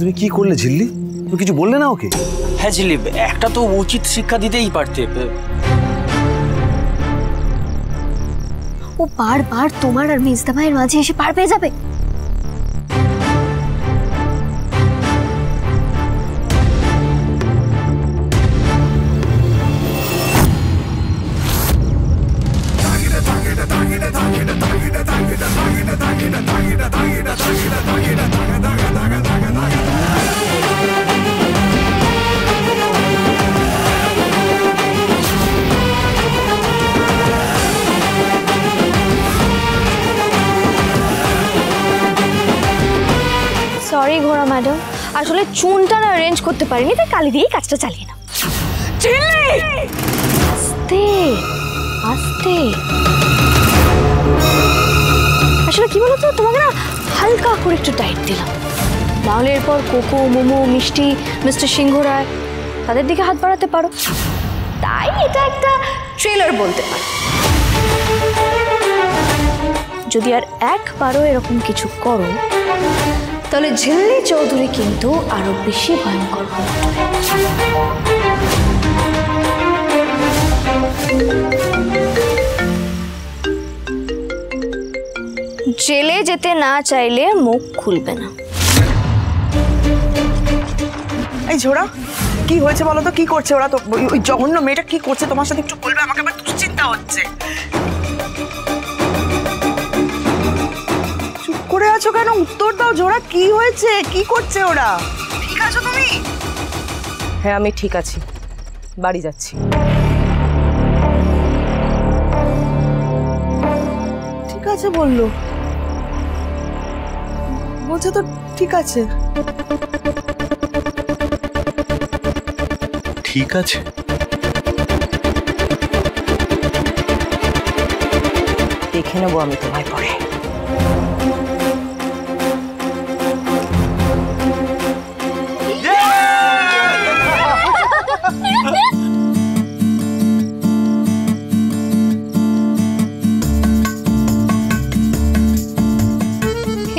তুমি কি করলে ঝিল্লি? তুমি কিছু বললে না ওকে? হ্যাঁ ঝিল্লি, একটা তো উচিত শিক্ষা দিতেই পারতে। ও বারবার তোমার আর মেজদা ভাইয়ের মাঝে এসে পার পেয়ে যাবে। সরি ঘোড়া ম্যাডাম, আসলে চুনটা না অ্যারেঞ্জ করতে পারিনি, তাই কালি দিয়েই কাজটা চালিয়ে নাও। আস্তে আস্তে। আসলে কি বলতো, তোমাকে না হালকা করে একটু টাইট দিলাম, নাহলে এরপর কোকো, মোমো, মিষ্টি, মিস্টার সিংহ রায় তাদের দিকে হাত বাড়াতে পারো। তাই এটা একটা ট্রেলার বলতে পারো। যদি আর একবারও এরকম কিছু করো তাহলে ঝিল্লি চৌধুরী কিন্তু আরো বেশি ভয়ঙ্কর হয়ে উঠবে। জেলে যেতে না চাইলে মুখ খুলবে না। এই ঝোড়া, কি হয়েছে বলো তো? কি করছে ওরা? তো ওই জঘন্য মেয়েটা কি করছে তোমার সাথে একটু বলবে? আমাকে আবার দুশ্চিন্তা হচ্ছে। চুপ করে আছো কেন? উত্তর দাও ঝোড়া, কি হয়েছে? কি করছে ওরা? ঠিক আছো তুমি? হ্যাঁ আমি ঠিক আছি, বাড়ি যাচ্ছি। ঠিক আছে বললো, বলছে তো ঠিক আছে। ঠিক আছে? দেখে নেবো আমি তোমায় পরে।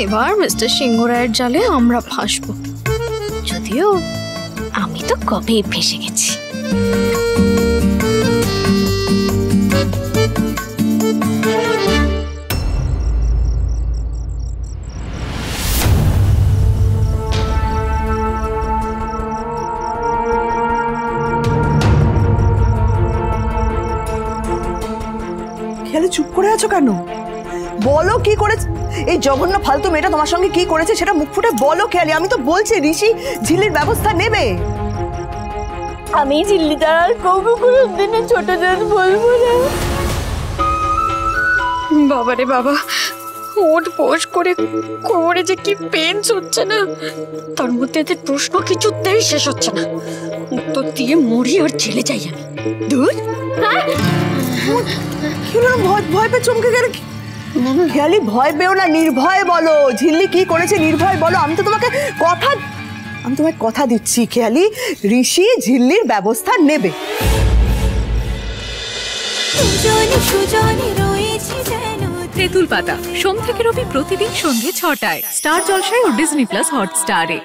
এবার মিস্টার সিংহ রায়ের জালে আমরা ফাঁসবো, যদিও আমি তো কবেই ফেসে গেছি। খেলে চুপ করে আছো কেন? বলো কি করেছে এই জঘন্য ফালতু মেয়েটা তোমার সঙ্গে? কি করেছে সেটা মুখ ফুটে বলো খেয়ালি। আমি তো বলছি ঋষি ঝিল্লির ব্যবস্থা নেবে। আমি ঝিল্লি দ্বারা আর কাউকে কোনো দিনে ছোট জাত বলবো না। বাবারে বাবা, ওঠ বস করে কোমরে যে কি পেন্স হচ্ছে না, তার মধ্যে এদের প্রশ্ন কিছুতেই শেষ হচ্ছে না। উত্তর দিয়ে মরি আর জেলে যাই আমি। দূর ভয় ভয় পেয়ে চমকে গেলে। খেয়ালি ভয় পেও না, নির্ভয় বলো ঝিল্লি কি করেছে, নির্ভয় বলো। আমি তোমায় কথা দিচ্ছি খেয়ালি, ঋষি ঝিল্লির ব্যবস্থা নেবে। তেঁতুল পাতা সোম থেকে রবি প্রতিদিন সন্ধ্যে ৬টায় স্টার জলসায় ও ডিজনি প্লাস হটস্টারে।